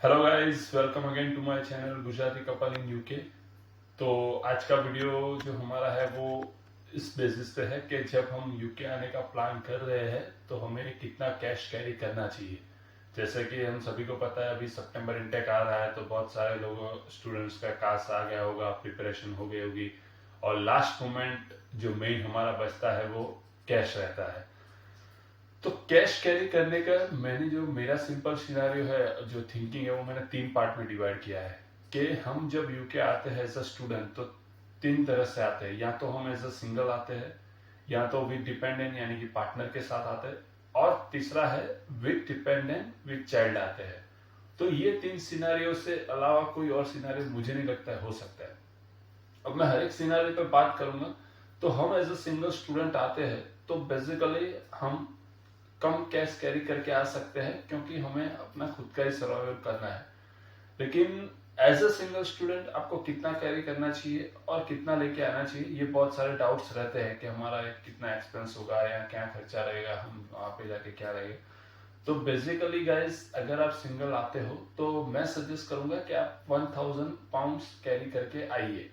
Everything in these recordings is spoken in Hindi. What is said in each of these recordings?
Hello guys, welcome again to my channel Gujarati couple in UK. तो आज का वीडियो जो हमारा है वो इस बेसिस पे है कि जब हम यूके आने का प्लान कर रहे हैं तो हमें कितना कैश कैरी करना चाहिए। जैसे कि हम सभी को पता है अभी सितंबर इनटेक आ रहा है तो बहुत सारे लोगों स्टूडेंट्स का कास आ गया होगा, प्रिपरेशन हो गई होगी और लास्ट मोमेंट जो मेन हमारा बचता है वो कैश रहता है। तो कैश कैरी करने का मैंने जो मेरा सिंपल सिनारियो है, जो थिंकिंग है वो मैंने 3 पार्ट में डिवाइड किया है कि हम जब यूके आते हैं एज अ स्टूडेंट तो 3 तरह से आते हैं। या तो हम एज अ सिंगल आते हैं, या तो विद डिपेंडेंट यानी कि पार्टनर के साथ आते हैं, और तीसरा है विद डिपेंडेंट विद चाइल्ड आते हैं। तो ये 3 सिनारियो से अलावा कोई और सिनारियो मुझे नहीं लगता है हो सकता है। अब मैं हर एक सिनारियो पे बात करूंगा। तो हम एज अ सिंगल स्टूडेंट आते हैं तो बेसिकली हम कम कैश कैरी करके आ सकते हैं क्योंकि हमें अपना खुद का ही सर्वाइवल करना है। लेकिन एज अ सिंगल स्टूडेंट आपको कितना कैरी करना चाहिए और कितना लेके आना चाहिए, ये बहुत सारे डाउट्स रहते हैं कि हमारा कितना एक्सपेंस होगा या क्या खर्चा रहेगा, हम वहां पे जाके क्या रहेगा। तो बेसिकली गाइस, अगर आप सिंगल आते हो तो मैं सजेस्ट करूंगा कि आप 1000 पाउंड्स कैरी करके आइए।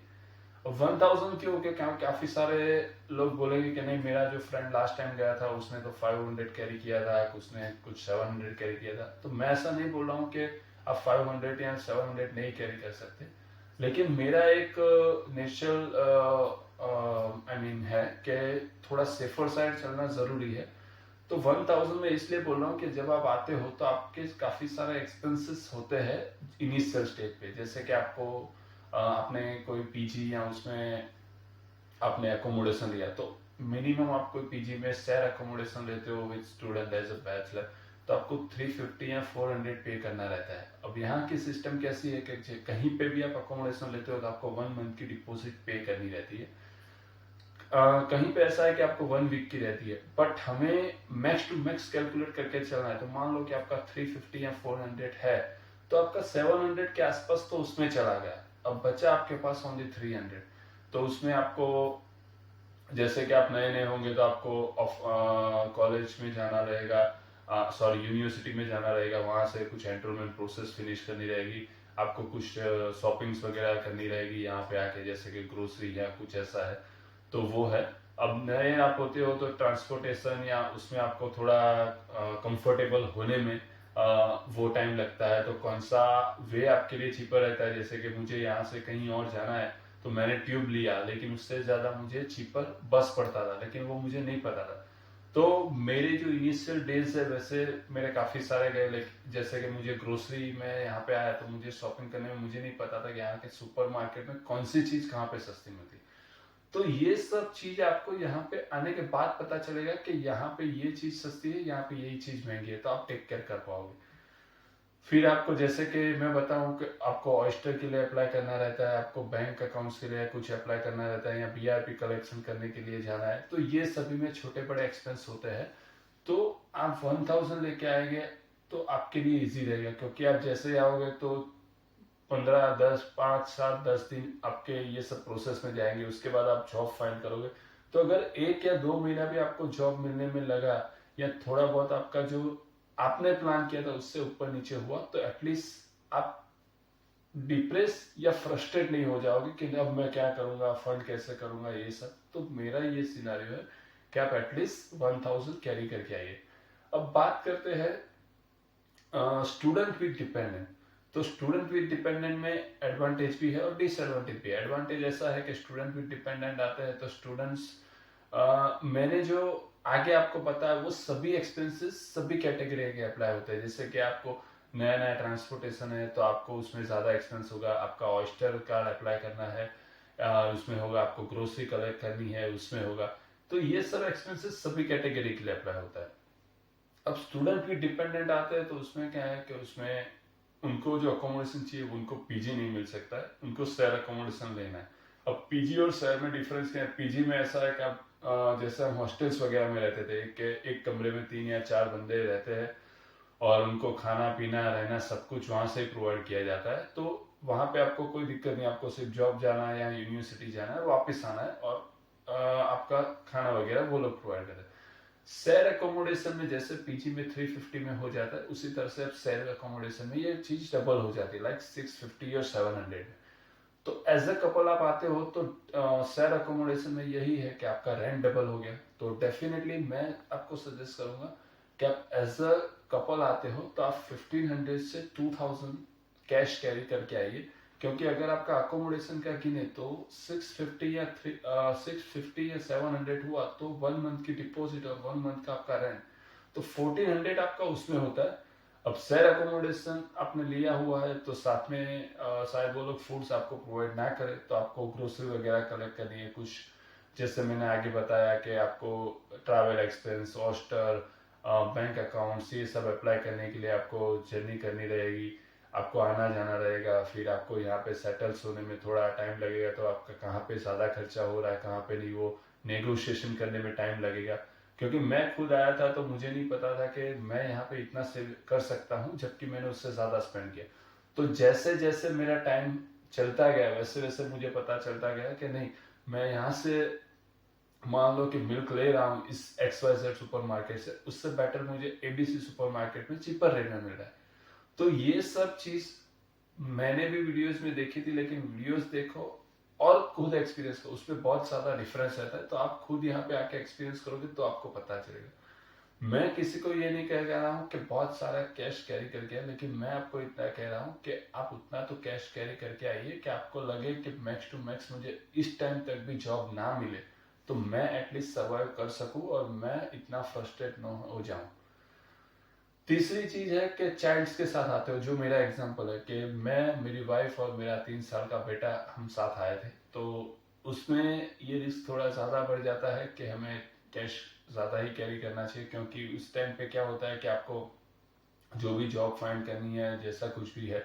1000 क्यों? क्या काफी सारे लोग बोलेंगे कि नहीं, मेरा जो फ्रेंड लास्ट टाइम गया था उसने तो 500 कैरी किया था, उसने कुछ 700 कैरी किया था। तो मैं ऐसा नहीं बोल रहा हूँ कि आप 500 या 700 नहीं कैरी कर सकते, लेकिन मेरा एक नेचुरल आई मीन है कि थोड़ा सेफर साइड चलना जरूरी है। तो 1000 में इसलिए बोल रहा हूँ कि जब आप आते हो तो आपके काफी सारे एक्सपेंसेस होते हैं इनिशियल स्टेज पे। जैसे कि आपको आपने कोई पीजी या उसमें आपने अकोमोडेशन लिया तो मिनिमम आप कोई पीजी में शेयर अकोमोडेशन लेते हो with student as a bachelor, तो आपको 350 या 400 पे करना रहता है। अब यहाँ की सिस्टम कैसी है कि कहीं पे भी आप अकोमोडेशन लेते हो तो आपको 1 मंथ की डिपॉजिट पे करनी रहती है। कहीं पे ऐसा है कि आपको 1 वीक की रहती है, बट हमें मैक्स टू मैक्स कैलकुलेट करके चलना है। तो मान लो कि आपका 350 या 400 है, तो आपका 700 के आसपास तो उसमें चला गया। अब बचा आपके पास ओनली 300। तो उसमें आपको, जैसे कि आप नए नए होंगे तो आपको कॉलेज में जाना रहेगा, सॉरी यूनिवर्सिटी में जाना रहेगा, वहां से कुछ एंट्रोलमेंट प्रोसेस फिनिश करनी रहेगी, आपको कुछ शॉपिंग्स वगैरह करनी रहेगी यहाँ पे आके, जैसे कि ग्रोसरी या कुछ ऐसा है। तो वो है। अब नए आप होते हो तो ट्रांसपोर्टेशन या उसमें आपको थोड़ा कंफर्टेबल होने में वो टाइम लगता है। तो कौन सा वे आपके लिए चीपर रहता है? जैसे कि मुझे यहाँ से कहीं और जाना है तो मैंने ट्यूब लिया, लेकिन उससे ज्यादा मुझे चीपर बस पड़ता था, लेकिन वो मुझे नहीं पता था। तो मेरे जो इनिशियल डेज है वैसे मेरे काफी सारे गए, लाइक जैसे कि मुझे ग्रोसरी में यहाँ पे आया तो मुझे शॉपिंग करने में मुझे नहीं पता था कि यहाँ के सुपरमार्केट में कौन सी चीज कहाँ पे सस्ती मिलती। तो ये सब चीज आपको यहाँ पे आने के बाद पता चलेगा कि यहाँ पे ये चीज सस्ती है, यहाँ पे यही चीज महंगी है, तो आप टेक केयर कर पाओगे। फिर आपको, जैसे कि मैं बताऊं कि आपको ऑयस्टर के लिए अप्लाई करना रहता है, आपको बैंक अकाउंट्स के लिए कुछ अप्लाई करना रहता है, या बीआरपी कलेक्शन करने के लिए जाना है, तो ये सभी में छोटे बड़े एक्सपेंस होते हैं। तो आप 1000 लेके आएंगे तो आपके लिए इजी रहेगा, क्योंकि आप जैसे आओगे तो 15, 10, 5, 7, 10 दिन आपके ये सब प्रोसेस में जाएंगे। उसके बाद आप जॉब फाइंड करोगे। तो अगर 1 या 2 महीना भी आपको जॉब मिलने में लगा, या थोड़ा बहुत आपका जो आपने प्लान किया था उससे ऊपर नीचे हुआ, तो एटलीस्ट आप डिप्रेस या फ्रस्ट्रेट नहीं हो जाओगे कि अब मैं क्या करूंगा, फंड कैसे करूंगा, ये सब। तो मेरा ये सिनारियो है कि आप एटलीस्ट 1000 कैरी करके आइए। अब बात करते हैं स्टूडेंट विद डिपेंडेंट। तो स्टूडेंट विद डिपेंडेंट में एडवांटेज भी है और डिसएडवांटेज भी है। एडवांटेज ऐसा है कि स्टूडेंट विद डिपेंडेंट आते हैं तो स्टूडेंट्स, मैंने जो आगे आपको पता है वो सभी एक्सपेंसेस सभी कैटेगरी के अप्लाई होते हैं। जैसे कि आपको नया नया ट्रांसपोर्टेशन है तो आपको उसमें ज्यादा एक्सपेंस होगा, आपका ऑयस्टर कार्ड अप्लाई करना है उसमें होगा, आपको ग्रोसरी कलेक्ट करनी है उसमें होगा। तो ये सब एक्सपेंसेस सभी कैटेगरी के लिए अप्लाई होता है। अब स्टूडेंट भी डिपेंडेंट आते हैं तो उसमें क्या है कि उसमें उनको जो अकोमोडेशन चाहिए वो उनको पीजी नहीं मिल सकता है, उनको शेयर अकोमोडेशन लेना है। अब पीजी और शेयर में डिफरेंस क्या है? पीजी में ऐसा है कि आप जैसे हम हॉस्टल्स वगैरह में रहते थे कि एक कमरे में 3 या 4 बंदे रहते हैं और उनको खाना पीना रहना सब कुछ वहां से प्रोवाइड किया जाता है। तो वहां पे आपको कोई दिक्कत नहीं, आपको सिर्फ जॉब जाना है या यूनिवर्सिटी जाना है, वापस आना है और आपका खाना वगैरह वो लोग प्रोवाइड करते हैं। शेयर एकोमोडेशन में जैसे पीजी में 350 में हो जाता है, उसी तरह से अब शेयर एकोमोडेशन में ये चीज डबल हो जाती है, लाइक 650 और 700 में। तो एज अ कपल आप आते हो तो शेयर अकोमोडेशन में यही है कि आपका रेंट डबल हो गया। तो डेफिनेटली मैं आपको सजेस्ट करूंगा कि आप एज अ कपल आते हो तो आप 1500 से 2000 कैश कैरी करके आइए, क्योंकि अगर आपका अकोमोडेशन का गिने तो 650 या 700 हुआ तो 1 मंथ की डिपॉजिट और 1 मंथ का आपका रेंट, तो 1400 आपका उसमें होता है। अब शेयर अकोमोडेशन आपने लिया हुआ है तो साथ में शायद वो लोग फूड्स आपको प्रोवाइड ना करें, तो आपको ग्रोसरी वगैरह कलेक्ट करनी है कुछ, जैसे मैंने आगे बताया कि आपको travel expense, hostel, bank accounts, ये सब अप्लाई करने के लिए आपको जर्नी करनी रहेगी, आपको आना जाना रहेगा, फिर आपको यहाँ पे सेटल्स होने में थोड़ा टाइम लगेगा, तो आपका कहाँ पे ज़्यादा खर्चा हो रहा है कहाँ पे नहीं, वो नेगोशिएशन करने में टाइम लगेगा। क्योंकि मैं खुद आया था तो मुझे नहीं पता था कि मैं यहाँ पे इतना सेव कर सकता हूँ, जबकि मैंने उससे ज़्यादा स्पेंड किया। तो जैसे जैसे मेरा टाइम चलता गया वैसे वैसे मुझे पता चलता गया कि नहीं, मैं यहाँ से मान लो कि मिल्क ले रहा हूँ इस XYZ सुपर मार्केट से, उससे बेटर मुझे ABC सुपर मार्केट में चीपर रेट में मिल रहा है। तो ये सब चीज मैंने भी वीडियोस में देखी थी, लेकिन वीडियोस देखो और खुद एक्सपीरियंस करो, उसमें बहुत ज्यादा डिफरेंस रहता है। तो आप खुद यहाँ पे आके एक्सपीरियंस करोगे तो आपको पता चलेगा। मैं किसी को ये नहीं कह रहा हूँ कि बहुत सारा कैश कैरी करके आए, लेकिन मैं आपको इतना कह रहा हूँ कि आप उतना तो कैश कैरी करके आइए कि आपको लगे कि मैक्स टू मैक्स मुझे इस टाइम तक भी जॉब ना मिले तो मैं एटलीस्ट सर्वाइव कर सकूं और मैं इतना फ्रस्ट्रेट ना हो जाऊं। तीसरी चीज है कि चाइल्ड्स के साथ आते हो, जो मेरा एग्जांपल है कि मैं, मेरी वाइफ और मेरा 3 साल का बेटा हम साथ आए थे, तो उसमें ये रिस्क थोड़ा ज़्यादा बढ़ जाता है कि हमें कैश ज़्यादा ही कैरी करना चाहिए, क्योंकि उस टाइम पे क्या होता है कि आपको जो भी जॉब फाइंड करनी है, जैसा कुछ भी है,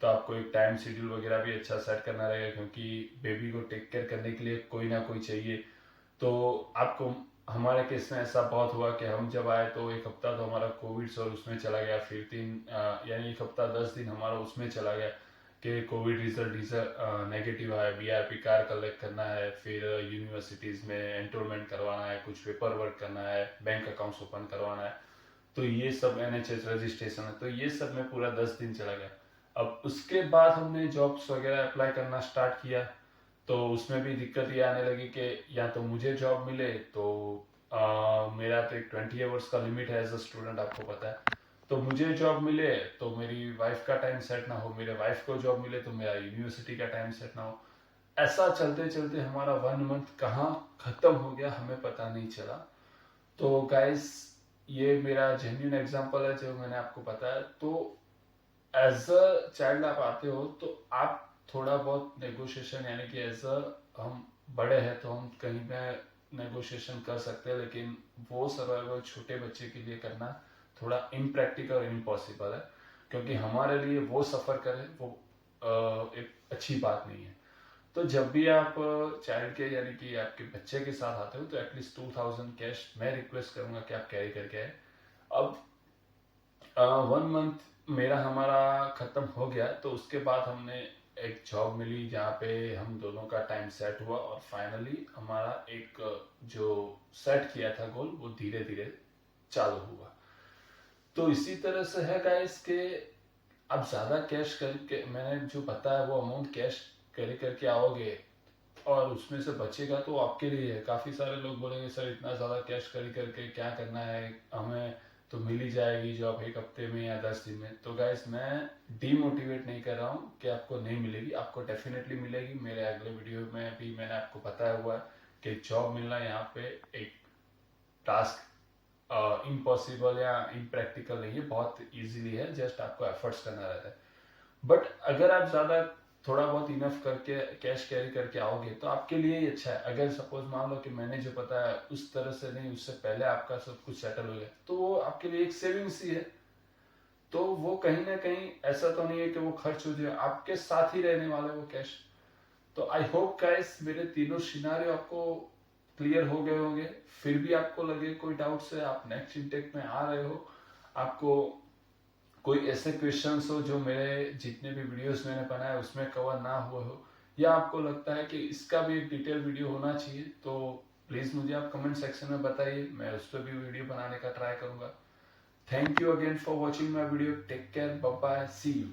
तो आपको एक टाइम शेड्यूल वगैरह भी अच्छा सेट करना रहेगा, क्योंकि बेबी को टेक केयर करने के लिए कोई ना कोई चाहिए। तो आपको, हमारे केस में ऐसा बहुत हुआ कि हम जब आए तो 1 हफ्ता तो हमारा कोविड और उसमें चला गया, फिर यानी 1 हफ्ता 10 दिन हमारा उसमें चला गया कि कोविड रिजल्ट नेगेटिव आया, BRP कार्ड कलेक्ट करना है, फिर यूनिवर्सिटीज में एनरोलमेंट करवाना है, कुछ पेपर वर्क करना है, बैंक अकाउंट्स ओपन करवाना है, तो ये सब NHS रजिस्ट्रेशन है, तो ये सब में पूरा 10 दिन चला गया। अब उसके बाद हमने जॉब्स वगैरह अप्लाई करना स्टार्ट किया, तो उसमें भी दिक्कत ये आने लगी कि या तो मुझे जॉब मिले तो मेरा तो एक 20 आवर्स का लिमिट है एज अ स्टूडेंट, आपको पता है, तो मुझे जॉब मिले तो मेरी वाइफ का टाइम सेट ना हो, मेरे वाइफ को जॉब मिले तो मेरा यूनिवर्सिटी का टाइम सेट ना हो। ऐसा चलते चलते हमारा 1 मंथ कहाँ खत्म हो गया हमें पता नहीं चला। तो गाइस, ये मेरा जेन्युइन एग्जांपल है जो मैंने आपको बताया। तो एज अ चाइल्ड आप आते हो तो आप थोड़ा बहुत नेगोशिएशन, यानी कि एज अ हम बड़े हैं तो हम कहीं पे नेगोशिएशन कर सकते हैं, लेकिन वो सर्वाइवल छोटे बच्चे के लिए करना थोड़ा इम्प्रैक्टिकल और इम्पॉसिबल है, क्योंकि हमारे लिए वो सफर करें वो एक अच्छी बात नहीं है। तो जब भी आप चाइल्ड के, यानी कि आपके बच्चे के साथ आते हो, तो एटलीस्ट 2000 कैश मैं रिक्वेस्ट करूंगा कि आप कैरी करके आए। अब 1 मंथ मेरा हमारा खत्म हो गया, तो उसके बाद हमने एक जॉब मिली जहाँ पे हम दोनों का टाइम सेट हुआ, और फाइनली हमारा एक जो सेट किया था गोल वो धीरे धीरे चालू हुआ। तो इसी तरह से है गाइस कि आप ज्यादा कैश करके, मैंने जो बताया वो अमाउंट कैश कैरी करके आओगे और उसमें से बचेगा तो आपके लिए है। काफी सारे लोग बोलेंगे सर इतना ज्यादा कैश कैरी करके क्या करना है, हमें तो मिल ही जाएगी जॉब 1 हफ्ते में या 10 दिन में। तो गाइस, मैं डीमोटिवेट नहीं कर रहा हूँ कि आपको नहीं मिलेगी, आपको डेफिनेटली मिलेगी। मेरे अगले वीडियो में भी मैंने आपको बताया हुआ है कि जॉब मिलना यहाँ पे एक टास्क इम्पॉसिबल या इम्प्रैक्टिकल नहीं है, बहुत इजीली है, जस्ट आपको एफर्ट्स करना रहता है। बट अगर आप ज्यादा थोड़ा बहुत इनफ करके कैश कैरी करके आओगे तो आपके लिए ही अच्छा है। अगर सपोज मान लो कि मैंने जो बताया उस तरह से नहीं, उससे पहले आपका सब कुछ सेटल हो गया, तो वो आपके लिए एक सेविंग्स ही है। तो वो कहीं ना कहीं ऐसा तो नहीं है कि वो खर्च हो जाए, आपके साथ ही रहने वाला है वो कैश। तो आई होप गाइस मेरे तीनों सिनारियो आपको क्लियर हो गए होंगे। फिर भी आपको लगे कोई डाउट्स है, आप नेक्स्ट इनटेक में आ रहे हो, आपको कोई ऐसे क्वेश्चंस हो जो मेरे जितने भी वीडियोस मैंने बनाए उसमें कवर ना हुए हो, या आपको लगता है कि इसका भी एक डिटेल वीडियो होना चाहिए, तो प्लीज़ मुझे आप कमेंट सेक्शन में बताइए, मैं उस पर भी वीडियो बनाने का ट्राई करूँगा। Thank you again for watching my video. Take care, bye bye, see you.